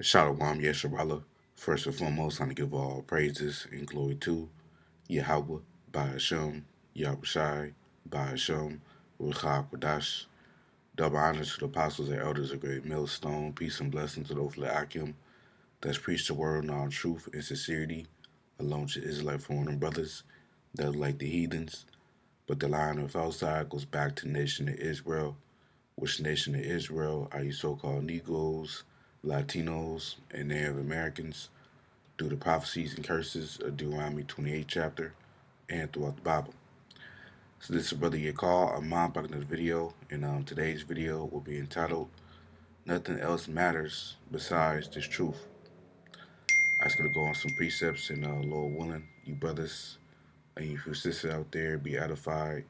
Shalom, Yesharala. First and foremost, I want to give all praises and glory to Yahweh, by Hashem, Yahushai, by Hashem, Ruchah Kodash. Double honor to the apostles and elders of Great Millstone. Peace and blessings to those Akim that's preached the word in all truth and sincerity, along to Israelite foreign brothers that are like the heathens. But the line of outside goes back to the nation of Israel, which nation of Israel are you so-called Negroes, Latinos, and Native Americans through the prophecies and curses of Deuteronomy 28 chapter and throughout the Bible. So this is Brother Yakal. I'm back in this video, and today's video will be entitled "Nothing Else Matters Besides This Truth." I'm just gonna go on some precepts, and Lord willing, you brothers and you sisters out there be edified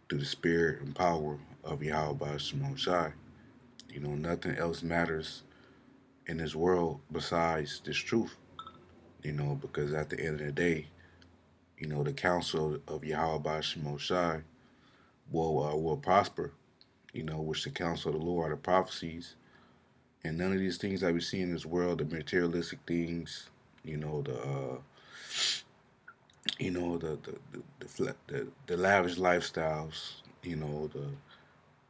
through the spirit and power of Yahweh Shemon Shai. Nothing else matters in this world besides this truth. Because at the end of the day, the counsel of Yahweh Shemon Shai will prosper, which the counsel of the Lord are the prophecies. And none of these things that we see in this world, the materialistic things, you know, the the lavish lifestyles, the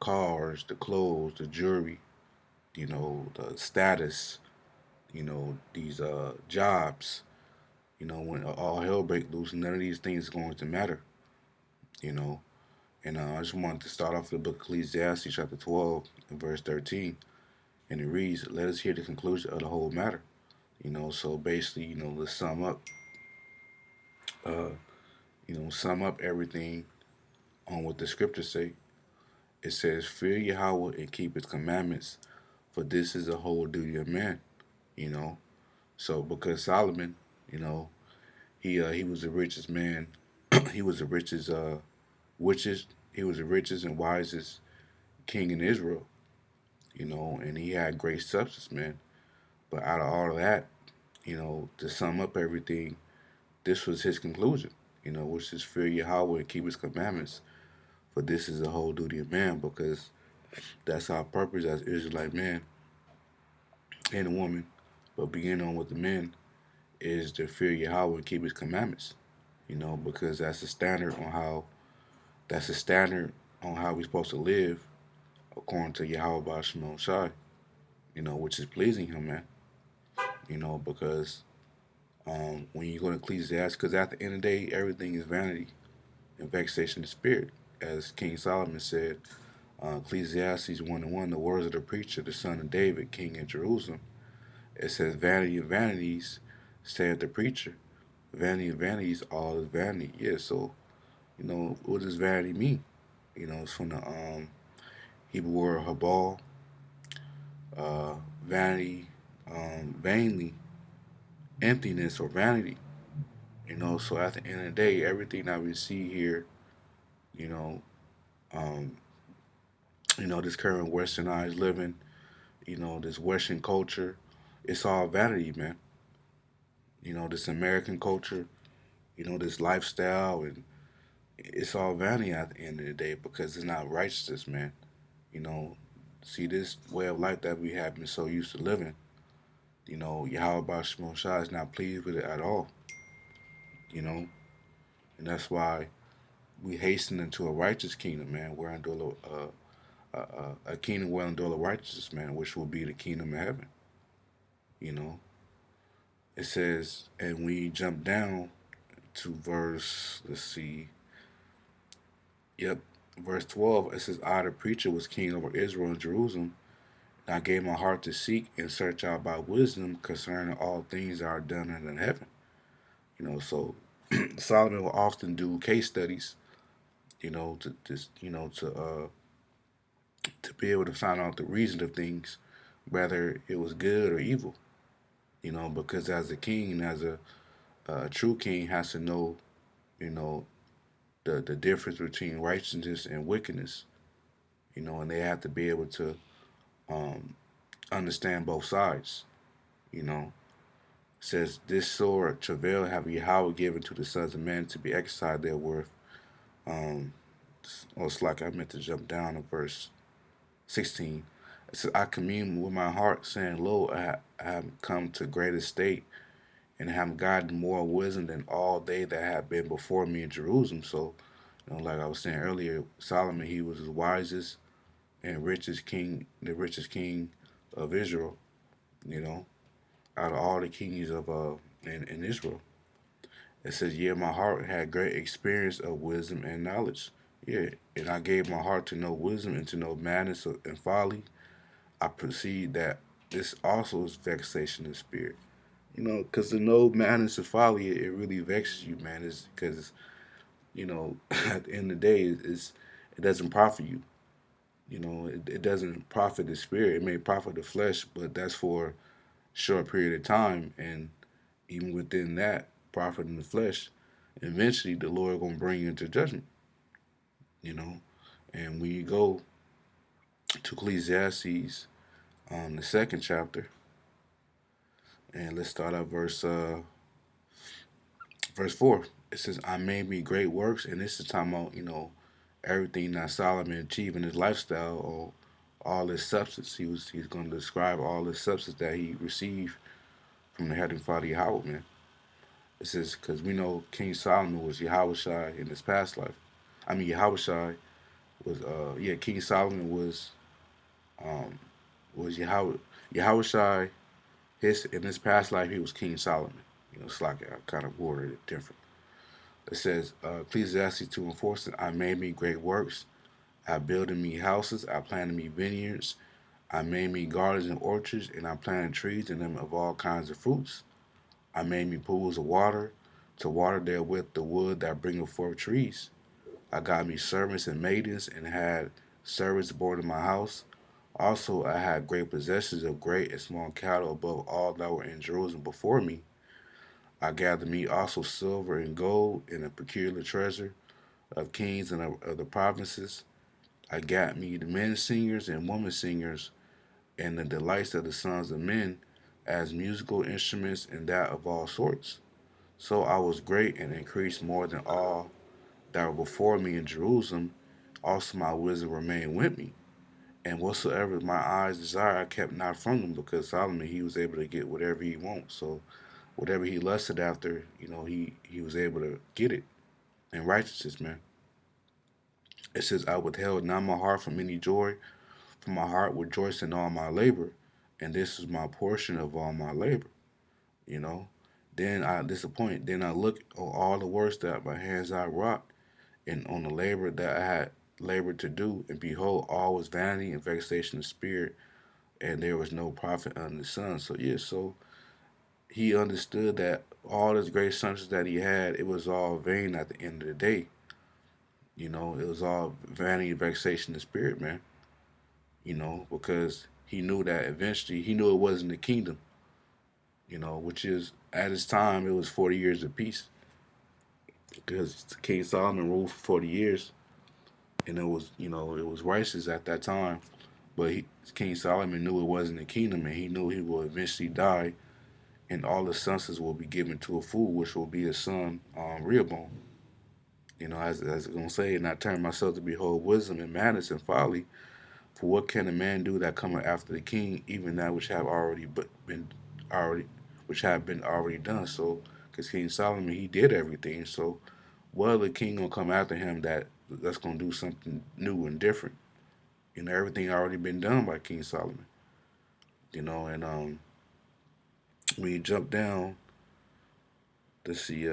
cars, the clothes, the jewelry, the status, these jobs, when all hell breaks loose, none of these things are going to matter, you know. And I just wanted to start off with the book of Ecclesiastes, chapter 12, and verse 13. And it reads, "Let us hear the conclusion of the whole matter." So basically, let's uh, sum up everything on what the scriptures say. It says, "Fear Yahweh and keep His commandments, for this is the whole duty of man." You know, so because Solomon, you know, he was the richest man. He was the richest, he was the richest and wisest king in Israel. And he had great substance, man. But out of all of that, to sum up everything, this was his conclusion, which is fear Yahweh and keep His commandments, for this is the whole duty of man, because that's our purpose as Israelite man and woman. But beginning on with the men is to fear Yahweh and keep His commandments, because that's the standard on how we're supposed to live according to Yahweh Shemon Shai, which is pleasing Him, man. Because when you go to Ecclesiastes, because at the end of the day, everything is vanity and vexation of spirit, as King Solomon said, Ecclesiastes 1:1, the words of the preacher, the son of David, king in Jerusalem. It says, "Vanity of vanities, saith the preacher. Vanity of vanities, all is vanity." Yeah, so, what does vanity mean? It's from the Hebrew word habal, vanity, vainly, emptiness, or vanity. So at the end of the day, everything that we see here, you know, um, this current westernized living, this Western culture, it's all vanity, man. This American culture, this lifestyle, and it's all vanity at the end of the day because it's not righteousness, man. You know, See, this way of life that we have been so used to living, Yahweh Shemon Shai is not pleased with it at all, you know, and that's why we hasten into a righteous kingdom, man. We're under a kingdom where under the righteousness, man, which will be the kingdom of heaven. You know, it says, and we jump down to verse, let's see, yep, verse 12. It says, "I, the preacher, was king over Israel and Jerusalem. And I gave my heart to seek and search out by wisdom concerning all things that are done in heaven." So Solomon will often do case studies, to just, to be able to find out the reason of things, whether it was good or evil. Because as a king, a true king has to know, you know, the difference between righteousness and wickedness. And they have to be able to um, understand both sides. You know, It says, "This sword travail have Yahweh given to the sons of men to be exercised therewith." Um, it's like I meant to jump down to verse 16. It says, I commune with my heart, saying, Lo, I have come to great estate and have gotten more wisdom than all they that have been before me in Jerusalem. So, like I was saying earlier, Solomon, he was the wisest and richest king, the richest king of Israel, you know, out of all the kings of in Israel. It says, yeah, my heart had great experience of wisdom and knowledge. Yeah, and I gave my heart to know wisdom and to know madness and folly. I perceive that this also is vexation of spirit. Because to know madness and folly, it really vexes you, man. It's because, at the end of the day, it doesn't profit you. It doesn't profit the spirit. It may profit the flesh, but that's for a short period of time. And even within that, profit in the flesh, eventually the Lord gonna bring you into judgment. You know, and when you go to Ecclesiastes, the second chapter, and let's start at verse 4. It says, I made me great works, and this is talking about, everything that Solomon achieved in his lifestyle, or all his substance. He's going to describe all the substance that he received from the Heavenly Father Yahweh, man. It says, because we know King Solomon was Yahweh in his past life. I mean, Yahweh was, King Solomon um, was Yahweh. In his past life, he was King Solomon. It's like I kind of worded it different. It says, Ecclesiastes 2 and 4 says, I made me great works. I builded me houses. I planted me vineyards. I made me gardens and orchards, and I planted trees in them of all kinds of fruits. I made me pools of water to water therewith the wood that bringeth forth trees. I got me servants and maidens, and had servants born in my house. Also, I had great possessions of great and small cattle above all that were in Jerusalem before me. I gathered me also silver and gold and a peculiar treasure of kings and of the provinces. I got me the men singers and women singers and the delights of the sons of men as musical instruments and that of all sorts. So I was great and increased more than all that were before me in Jerusalem. Also my wisdom remained with me. And whatsoever my eyes desired, I kept not from them, because Solomon, he was able to get whatever he wants. So whatever he lusted after, he was able to get it in righteousness, man. It says, I withheld not my heart from any joy, for my heart rejoiced in all my labor, and this is my portion of all my labor, you know. Then I disappoint. Then I look on all the works that my hands I wrought, and on the labor that I had labored to do, and behold, all was vanity and vexation of spirit, and there was no profit under the sun. So yeah, so he understood that all his great assumptions that he had, it was all vain at the end of the day. It was all vanity and vexation of spirit, man. Because he knew that eventually he knew it wasn't the kingdom, which is at his time it was 40 years of peace, because King Solomon ruled for 40 years, and it was righteous at that time. But King Solomon knew it wasn't the kingdom, and he knew he will eventually die, and all the sons will be given to a fool, which will be his son, Rehoboam. As it's gonna say, and I turned myself to behold wisdom and madness and folly. For what can a man do that cometh after the king, even that which have already which have been already done? So, because King Solomon, he did everything. So, what other king gonna come after him that's gonna do something new and different? Everything already been done by King Solomon. And when you jump down to see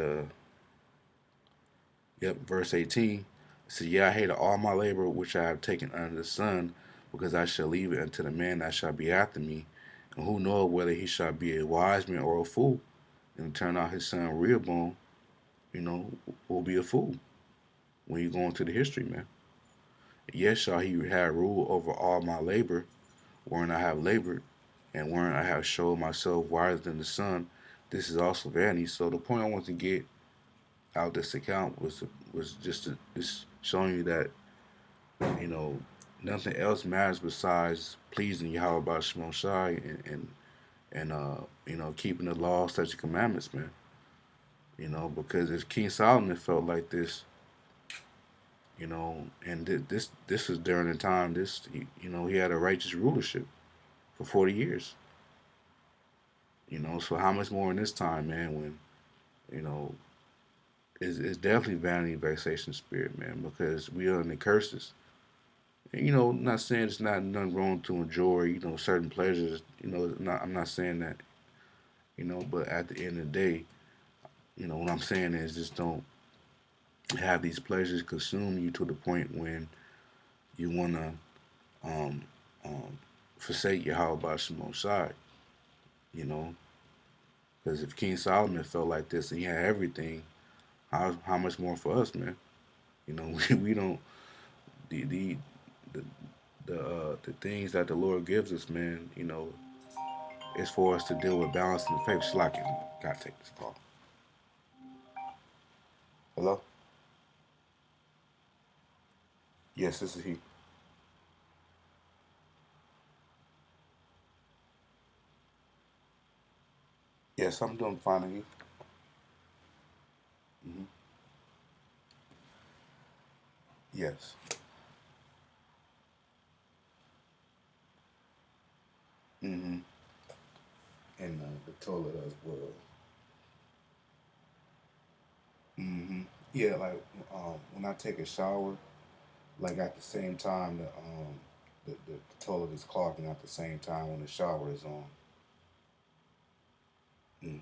verse 18. It says, yeah, I hate all my labor which I have taken under the sun, because I shall leave it unto the man that shall be after me. And who knoweth whether he shall be a wise man or a fool? And turn out his son Rehoboam, you know, will be a fool when you go into the history, man. Yes, shall he have rule over all my labor, wherein I have labored, and wherein I have showed myself wiser than the sun. This is also vanity. So the point I want to get out this account was just showing you that you know nothing else matters besides pleasing Yahweh by Shemon Shai, and keeping the law, statutes, and commandments, man. Because if King Solomon felt like this, And this is during the time he had a righteous rulership for 40 years. So how much more in this time, man? When you know it's definitely vanity, vexation, spirit, man, because we are in the curses. And, not saying it's not nothing wrong to enjoy, certain pleasures. I'm not saying that, but at the end of the day, what I'm saying is just don't have these pleasures consume you to the point when you want to um, um, forsake your how about Shimon side, you know, because if King Solomon felt like this and he had everything, how much more for us, man? We don't the the the the things that the Lord gives us, man. It's for us to deal with balance and faith. Slacking, gotta take this call. Hello? Yes, this is he. Yes, I'm doing fine. And you? Hmm. Yes. Hmm. And the toilet as well. Hmm. Yeah, like when I take a shower, like at the same time the toilet is clogging at the same time when the shower is on. Hmm.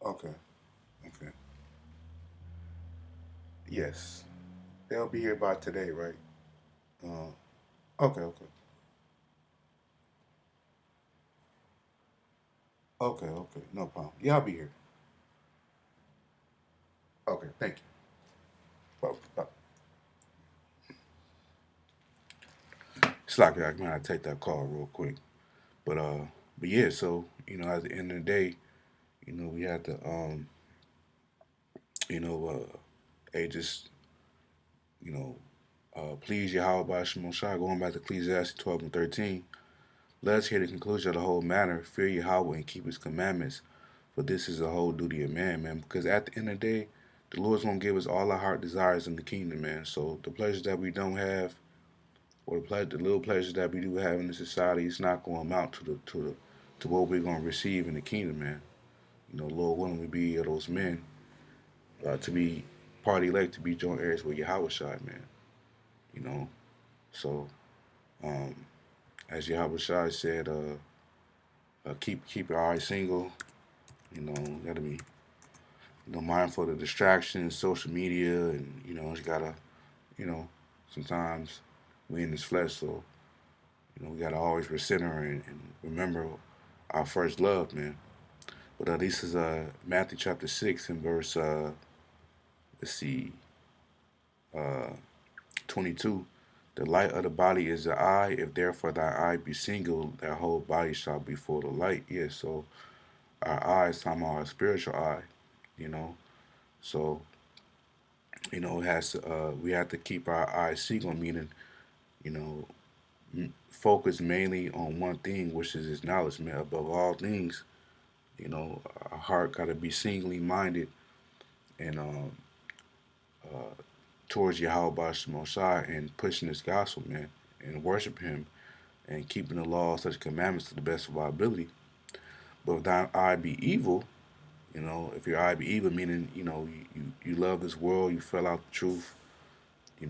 Okay. Okay. Yes. They'll be here by today, right? Uh, okay. Okay. Okay. Okay. No problem. Yeah, I'll be here. Okay. Thank you. Bye. It's like man, I take that call real quick. But uh, but yeah. So at the end of the day, we have to you know, hey, just you know, please Yahweh Shemon Shai. Going back to Ecclesiastes 12 and 13. Let us hear the conclusion of the whole matter. Fear Yahweh and keep His commandments, for this is the whole duty of man, man. Because at the end of the day, the Lord's gonna give us all our heart desires in the kingdom, man. So the pleasures that we don't have, or the little pleasures that we do have in the society, it's not going to amount to what we're going to receive in the kingdom, man. Lord willing, we be of those men to be party elect, to be joint heirs with Yahweh Shai, man. You know, so um, as Yahweh Shai said, keep your eyes single. Gotta be mindful of the distractions, social media, and you gotta you know sometimes we in this flesh, so we gotta always recenter and remember our first love, man. But this is Matthew chapter 6 and verse let's see uh 22. The light of the body is the eye. If therefore thy eye be single, thy whole body shall be full of light. Yeah, so our eyes talking about our spiritual eye, you know. So it has to, we have to keep our eyes single, meaning you know focus mainly on one thing, which is His knowledge, man. Above all things, our heart got to be singly minded and towards Yahweh Shai and pushing His gospel, man, and worship Him and keeping the laws, such commandments to the best of our ability. But if thine eye be evil, if your eye be evil, meaning you love this world, you fell out the truth, you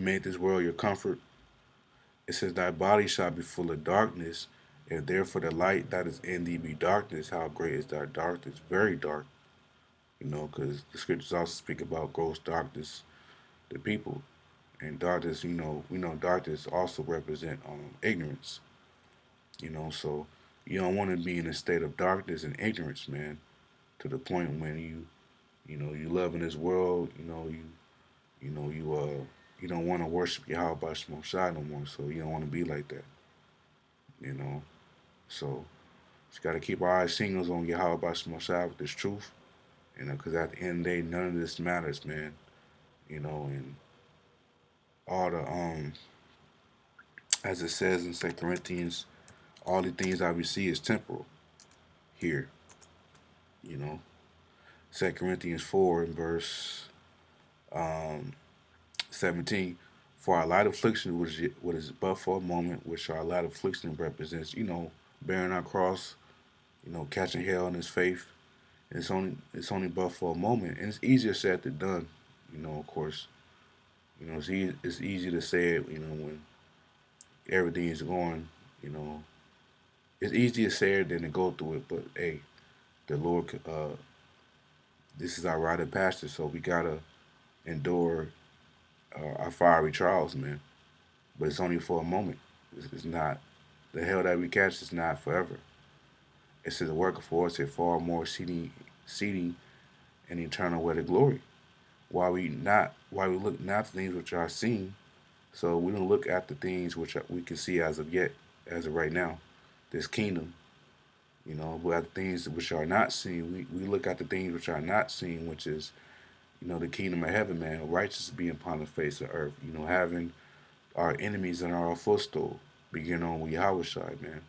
made this world your comfort. It says thy body shall be full of darkness, and therefore the light that is in thee be darkness. How great is thy darkness? Very dark, because the scriptures also speak about gross darkness, the people. And darkness, we know darkness also represent ignorance, so you don't want to be in a state of darkness and ignorance, man, to the point when you love in this world, you don't want to worship Yahweh Shai no more, so you don't want to be like that, you know. So just got to keep our eyes singles on Yahweh Bashar with this truth. Because at the end of the day, none of this matters, man. And all the as it says in Second Corinthians, all the things that we see is temporal here. You know, Second Corinthians 4 and verse um, 17. For our light affliction, what is but for a moment, which our light affliction represents, bearing our cross, catching hell in his faith. It's only but for a moment, and it's easier said than done. Of course, it's easy to say it. When everything is going, you know, it's easier said than to go through it. But hey, the Lord, this is our rite of passage, so we gotta endure our fiery trials, man. But it's only for a moment. It's not the hell that we catch is not forever. It's a work for us at far more seating and eternal way to glory. While we look not to things which are seen, so we don't look at the things which we can see as of yet, as of right now, this kingdom. But at the things which are not seen, we look at the things which are not seen, which is, the kingdom of heaven, man, righteous being upon the face of earth, having our enemies and our footstool, beginning on with Yahweh Shai, man.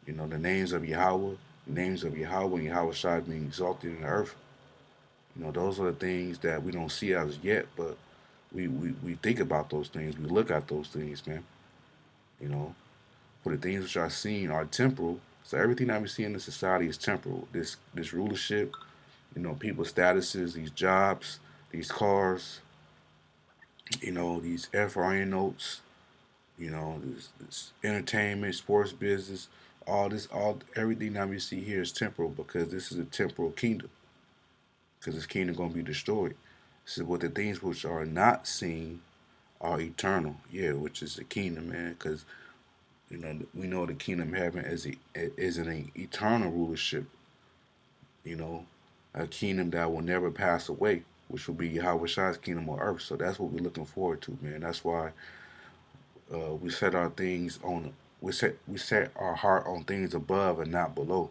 The names of Yahweh, the names of Yahweh and Yahweh Shai being exalted in the earth. Those are the things that we don't see as yet, but we think about those things. We look at those things, man. You know, for the things which are seen are temporal. So everything that we see in the society is temporal. This rulership, people's statuses, these jobs, these cars, these FRN notes, this entertainment, sports business, all everything that we see here is temporal because this is a temporal kingdom. Because this kingdom gonna be destroyed. So, what the things which are not seen are eternal. Yeah, which is the kingdom, man. Because we know the kingdom of heaven is an eternal rulership. You know, a kingdom that will never pass away, which will be Yahweh Shai's kingdom on earth. So that's what we're looking forward to, man. That's why we set our things on. We set our heart on things above and not below.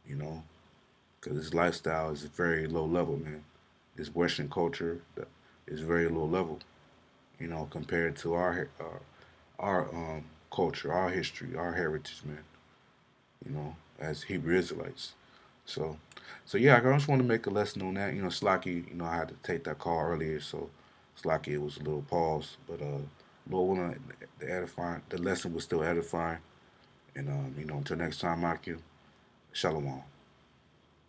You know, because his lifestyle is very low level, man. His Western culture is very low level, compared to our culture, our history, our heritage, man. As Hebrew Israelites. So, so yeah, I just want to make a lesson on that. Slocky, I had to take that call earlier, so Slocky it was a little pause, but Lord willing, the lesson was still edifying, and until next time, Maki, Shalom.